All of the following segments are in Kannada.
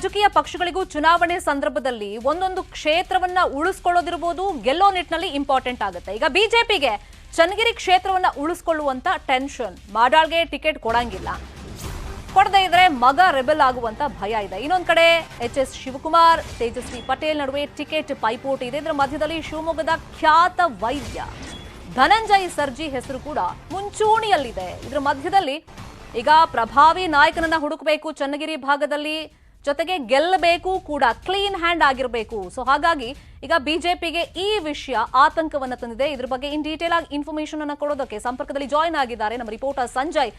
ರಾಜಕೀಯ ಪಕ್ಷಗಳಿಗೂ ಚುನಾವಣೆ ಸಂದರ್ಭದಲ್ಲಿ ಒಂದೊಂದು ಕ್ಷೇತ್ರವನ್ನ ಉಳಿಸ್ಕೊಳ್ಳೋದಿರಬಹುದು, ಗೆಲ್ಲೋ ನಿಟ್ಟಿನಲ್ಲಿ ಇಂಪಾರ್ಟೆಂಟ್ ಆಗುತ್ತೆ. ಈಗ ಬಿಜೆಪಿಗೆ ಚನ್ನಗಿರಿ ಕ್ಷೇತ್ರವನ್ನ ಉಳಿಸ್ಕೊಳ್ಳುವಂತ ಟೆನ್ಷನ್, ಮಾಡಾಳ್ಗೆ ಟಿಕೆಟ್ ಕೊಡಂಗಿಲ್ಲ, ಕೊಡದೇ ಇದ್ರೆ ಮಗ ರೆಬೆಲ್ ಆಗುವಂತ ಭಯ ಇದೆ. ಇನ್ನೊಂದ್ ಕಡೆ ಎಚ್.ಎಸ್. ಶಿವಕುಮಾರ್, ತೇಜಸ್ವಿ ಪಟೇಲ್ ನಡುವೆ ಟಿಕೆಟ್ ಪೈಪೋಟಿ ಇದೆ. ಇದರ ಮಧ್ಯದಲ್ಲಿ ಶಿವಮೊಗ್ಗದ ಖ್ಯಾತ ವೈದ್ಯ ಧನಂಜಯ್ ಸರ್ಜಿ ಹೆಸರು ಕೂಡ ಮುಂಚೂಣಿಯಲ್ಲಿದೆ. ಇದರ ಮಧ್ಯದಲ್ಲಿ ಈಗ ಪ್ರಭಾವಿ ನಾಯಕನನ್ನ ಹುಡುಕಬೇಕು ಚನ್ನಗಿರಿ ಭಾಗದಲ್ಲಿ, ಜೊತೆಗೆ ಗೆಲ್ಲಬೇಕು ಕೂಡ, ಕ್ಲೀನ್ ಹ್ಯಾಂಡ್ ಆಗಿರಬೇಕು. ಸೊ ಹಾಗಾಗಿ ಈಗ ಬಿಜೆಪಿಗೆ ಈ ವಿಷಯ ಆತಂಕವನ್ನ ತಂದಿದೆ. ಇದ್ರ ಬಗ್ಗೆ ಇನ್ ಡೀಟೇಲ್ ಆಗಿ ಇನ್ಫಾರ್ಮೇಶನ್ ಅನ್ನ ಕೊಡೋದಕ್ಕೆ ಸಂಪರ್ಕದಲ್ಲಿ ಜಾಯಿನ್ ಆಗಿದ್ದಾರೆ ನಮ್ಮ ರಿಪೋರ್ಟರ್ ಸಂಜಯ್.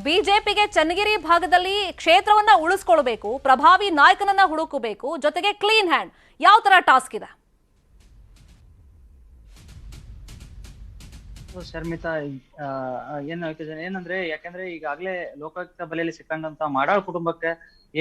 ಬಿಜೆಪಿಗೆ ಚನ್ನಗಿರಿ ಭಾಗದಲ್ಲಿ ಕ್ಷೇತ್ರವನ್ನ ಉಳಿಸ್ಕೊಳ್ಬೇಕು, ಪ್ರಭಾವಿ ನಾಯಕನನ್ನ ಹುಡುಕಬೇಕು, ಜೊತೆಗೆ ಕ್ಲೀನ್ ಹ್ಯಾಂಡ್, ಯಾವ ತರ ಟಾಸ್ಕ್ ಇದೆ? ಶರ್ಮಿತಾ, ಏನಂದ್ರೆ ಯಾಕಂದ್ರೆ ಈಗಾಗಲೇ ಲೋಕಾಯುಕ್ತ ಬಲೆಯಲ್ಲಿ ಸಿಕ್ಕಂತ ಮಾಡಾಳ್ ಕುಟುಂಬಕ್ಕೆ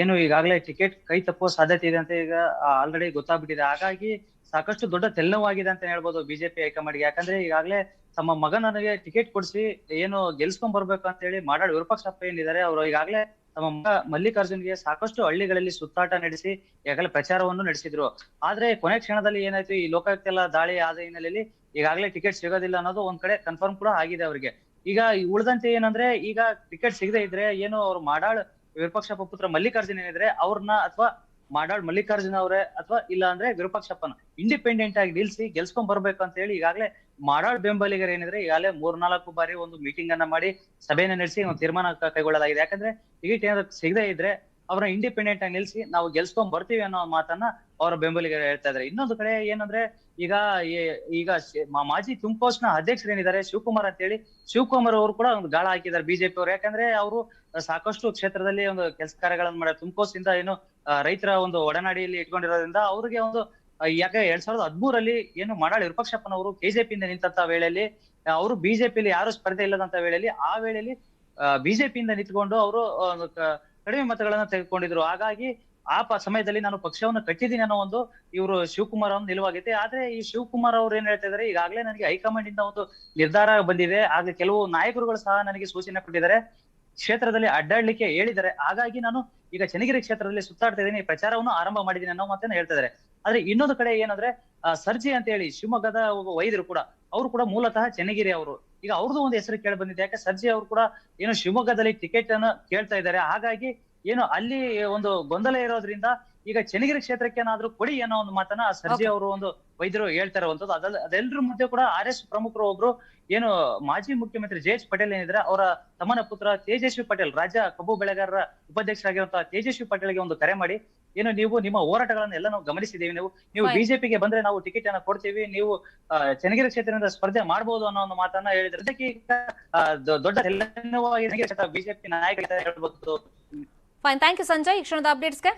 ಏನು ಈಗಾಗಲೇ ಟಿಕೆಟ್ ಕೈ ತಪ್ಪುವ ಸಾಧ್ಯತೆ ಇದೆ ಅಂತ ಈಗ ಆಲ್ರೆಡಿ ಗೊತ್ತಾಗ್ಬಿಟ್ಟಿದೆ. ಹಾಗಾಗಿ ಸಾಕಷ್ಟು ದೊಡ್ಡ ತೆಲ್ಲವಾಗಿದೆ ಅಂತ ಹೇಳ್ಬೋದು ಬಿಜೆಪಿ ಹೈಕಮಾಂಡ್ಗೆ. ಯಾಕಂದ್ರೆ ಈಗಾಗಲೇ ತಮ್ಮ ಮಗನಿಗೆ ಟಿಕೆಟ್ ಕೊಡಿಸಿ ಏನು ಗೆಲ್ಸ್ಕೊಂಡ್ ಬರ್ಬೇಕು ಅಂತ ಹೇಳಿ ಮಾಡಾಳ್ ವಿರೂಪಾಕ್ಷಪ್ಪ ಏನಿದ್ದಾರೆ, ಅವರು ಈಗಾಗಲೇ ತಮ್ಮ ಮಗ ಮಲ್ಲಿಕಾರ್ಜುನ್ಗೆ ಸಾಕಷ್ಟು ಹಳ್ಳಿಗಳಲ್ಲಿ ಸುತ್ತಾಟ ನಡೆಸಿ ಈಗಾಗಲೇ ಪ್ರಚಾರವನ್ನು ನಡೆಸಿದ್ರು. ಆದ್ರೆ ಕೊನೆ ಕ್ಷಣದಲ್ಲಿ ಏನಾಯ್ತು, ಈ ಲೋಕಾಯುಕ್ತ ಎಲ್ಲ ದಾಳಿ ಆದ ಹಿನ್ನೆಲೆಯಲ್ಲಿ ಈಗಾಗಲೇ ಟಿಕೆಟ್ ಸಿಗೋದಿಲ್ಲ ಅನ್ನೋದು ಒಂದ್ ಕಡೆ ಕನ್ಫರ್ಮ್ ಕೂಡ ಆಗಿದೆ ಅವರಿಗೆ. ಈಗ ಉಳಿದಂತೆ ಏನಂದ್ರೆ, ಈಗ ಟಿಕೆಟ್ ಸಿಗದೆ ಇದ್ರೆ ಏನು ಅವ್ರು ಮಾಡಾಳ್ ವಿರೂಪಾಕ್ಷಪ್ಪ ಪುತ್ರ ಮಲ್ಲಿಕಾರ್ಜುನ್ ಏನಿದ್ರೆ ಅವ್ರನ್ನ, ಅಥವಾ ಮಾಡಾಳ್ ಮಲ್ಲಿಕಾರ್ಜುನ್ ಅವರೇ, ಅಥವಾ ಇಲ್ಲ ಅಂದ್ರೆ ವಿರೂಪಾಕ್ಷಪ್ಪನ ಇಂಡಿಪೆಂಡೆಂಟ್ ಆಗಿ ನಿಲ್ಸಿ ಗೆಲ್ಸ್ಕೊಂಡ್ ಬರ್ಬೇಕು ಅಂತ ಹೇಳಿ ಈಗಾಗಲೇ ಮಾಡಾಳ್ ಬೆಂಬಲಿಗರು ಏನಿದ್ರೆ ಈಗಾಗಲೇ 3-4 ಬಾರಿ ಒಂದು ಮೀಟಿಂಗ್ ಅನ್ನ ಮಾಡಿ ಸಭೆಯನ್ನ ನಡೆಸಿ ಒಂದು ತೀರ್ಮಾನ ಕೈಗೊಳ್ಳಲಾಗಿದೆ. ಯಾಕಂದ್ರೆ ಟಿಕೆಟ್ ಏನಾದ್ರು ಸಿಗದೆ ಇದ್ರೆ ಅವ್ರನ್ನ ಇಂಡಿಪೆಂಡೆಂಟ್ ಆಗಿ ನಿಲ್ಸಿ ನಾವು ಗೆಲ್ಸ್ಕೊಂಡ್ ಬರ್ತೀವಿ ಅನ್ನೋ ಮಾತನ್ನ ಅವರ ಬೆಂಬಲಿಗರು ಹೇಳ್ತಾ ಇದ್ದಾರೆ. ಇನ್ನೊಂದು ಕಡೆ ಏನಂದ್ರೆ, ಈಗ ಮಾಜಿ ತುಮ್ಕೋಸ್ನ ಅಧ್ಯಕ್ಷರು ಏನಿದ್ದಾರೆ ಶಿವಕುಮಾರ್ ಅಂತ ಹೇಳಿ, ಶಿವಕುಮಾರ್ ಅವರು ಕೂಡ ಒಂದು ಗಾಳ ಹಾಕಿದ್ದಾರೆ ಬಿಜೆಪಿ ಅವರು. ಯಾಕಂದ್ರೆ ಅವರು ಸಾಕಷ್ಟು ಕ್ಷೇತ್ರದಲ್ಲಿ ಒಂದು ಕೆಲಸ ಕಾರ್ಯಗಳನ್ನು ಮಾಡ್ತಾರೆ. ತುಮ್ಕೋಸ್ ಇಂದ ಏನು ರೈತರ ಒಂದು ಒಡನಾಡಿಯಲ್ಲಿ ಇಟ್ಕೊಂಡಿರೋದ್ರಿಂದ ಅವ್ರಿಗೆ ಒಂದು, ಯಾಕೆ 2013 ಏನು ಮಾಡಾಳ್ ವಿರೂಪಾಕ್ಷಪ್ಪನವರು ಕೆಜೆಪಿಯಿಂದ ನಿಂತ ವೇಳೆಯಲ್ಲಿ, ಅವರು ಬಿಜೆಪಿಯಲ್ಲಿ ಯಾರು ಸ್ಪರ್ಧೆ ಇಲ್ಲದಂತ ವೇಳೆಯಲ್ಲಿ, ಆ ವೇಳೆಯಲ್ಲಿ ಬಿಜೆಪಿಯಿಂದ ನಿಂತ್ಕೊಂಡು ಅವರು ಕಡಿಮೆ ಮತಗಳನ್ನ ತೆಗೆದುಕೊಂಡಿದ್ರು. ಹಾಗಾಗಿ ಆ ಸಮಯದಲ್ಲಿ ನಾನು ಪಕ್ಷವನ್ನು ಕಟ್ಟಿದ್ದೀನಿ ಅನ್ನೋ ಒಂದು ಇವರು ಶಿವಕುಮಾರ್ ಅವ್ರ ನಿಲುವಾಗಿದೆ. ಆದ್ರೆ ಈ ಶಿವಕುಮಾರ್ ಅವ್ರು ಏನ್ ಹೇಳ್ತಾ ಇದಾರೆ, ಈಗಾಗಲೇ ನನಗೆ ಹೈಕಮಾಂಡ್ ಇಂದ ಒಂದು ನಿರ್ಧಾರ ಬಂದಿದೆ, ಆಗ ಕೆಲವು ನಾಯಕರುಗಳು ಸಹ ನನಗೆ ಸೂಚನೆ ಕೊಟ್ಟಿದ್ದಾರೆ, ಕ್ಷೇತ್ರದಲ್ಲಿ ಅಡ್ಡಾಡ್ಲಿಕ್ಕೆ ಹೇಳಿದ್ದಾರೆ. ಹಾಗಾಗಿ ನಾನು ಈಗ ಚನ್ನಗಿರಿ ಕ್ಷೇತ್ರದಲ್ಲಿ ಸುತ್ತಾಡ್ತಾ ಇದ್ದೀನಿ, ಪ್ರಚಾರವನ್ನು ಆರಂಭ ಮಾಡಿದ್ದೀನಿ ಅನ್ನೋ ಮಾತನ್ನ ಹೇಳ್ತಾ ಇದಾರೆ. ಆದ್ರೆ ಇನ್ನೊಂದು ಕಡೆ ಏನಂದ್ರೆ, ಸರ್ಜಿ ಅಂತ ಹೇಳಿ ಶಿವಮೊಗ್ಗದ ಒಬ್ಬ ವೈದ್ಯರು ಕೂಡ, ಅವರು ಕೂಡ ಮೂಲತಃ ಚನ್ನಗಿರಿ ಅವರು. ಈಗ ಅವ್ರದ್ದು ಒಂದು ಹೆಸರು ಕೇಳಿ ಬಂದಿದೆ. ಯಾಕೆ ಸರ್ಜಿ ಅವರು ಕೂಡ ಏನು ಶಿವಮೊಗ್ಗದಲ್ಲಿ ಟಿಕೆಟ್ ಅನ್ನು ಕೇಳ್ತಾ ಇದ್ದಾರೆ. ಹಾಗಾಗಿ ಏನು ಅಲ್ಲಿ ಒಂದು ಗೊಂದಲ ಇರೋದ್ರಿಂದ ಈಗ ಚನ್ನಗಿರಿ ಕ್ಷೇತ್ರಕ್ಕೆ ಏನಾದ್ರೂ ಕೊಡಿ ಅನ್ನೋ ಒಂದು ಮಾತನ್ನ ಸರ್ಜಿ ಅವರು ಒಂದು ವೈದ್ಯರು ಹೇಳ್ತಾ ಇರುವಂತದ್ದು. ಅದೆಲ್ಲರ ಮಧ್ಯೆ ಕೂಡ RS ಪ್ರಮುಖರು ಒಬ್ರು ಏನು ಮಾಜಿ ಮುಖ್ಯಮಂತ್ರಿ ಜೆ.ಎಚ್. ಪಟೇಲ್ ಏನಿದ್ರೆ, ಅವರ ತಮ್ಮನ ಪುತ್ರ ತೇಜಸ್ವಿ ಪಟೇಲ್, ರಾಜ್ಯ ಕಬ್ಬು ಬೆಳೆಗಾರರ ಉಪಾಧ್ಯಕ್ಷರಾಗಿರುವಂತಹ ತೇಜಸ್ವಿ ಪಟೇಲ್ಗೆ ಒಂದು ಕರೆ ಮಾಡಿ, ಏನು ನೀವು ನಿಮ್ಮ ಹೋರಾಟಗಳನ್ನ ಎಲ್ಲ ನಾವು ಗಮನಿಸಿದ್ದೀವಿ, ನೀವು ಬಿಜೆಪಿಗೆ ಬಂದ್ರೆ ನಾವು ಟಿಕೆಟ್ ಅನ್ನ ಕೊಡ್ತೀವಿ, ನೀವು ಚನ್ನಗಿರಿ ಕ್ಷೇತ್ರದಿಂದ ಸ್ಪರ್ಧೆ ಮಾಡಬಹುದು ಅನ್ನೋ ಒಂದು ಮಾತನ್ನ ಹೇಳಿದ್ರೆ, ಅದಕ್ಕೆ ದೊಡ್ಡ ಬಿಜೆಪಿ ನಾಯಕ ಹೇಳ್ಬೋದು. ಫೈನ್, ಥ್ಯಾಂಕ್ ಯು ಸಂಜಯ್ ಈ ಕ್ಷಣದ ಅಪ್ಡೇಟ್ಸ್ಗೆ.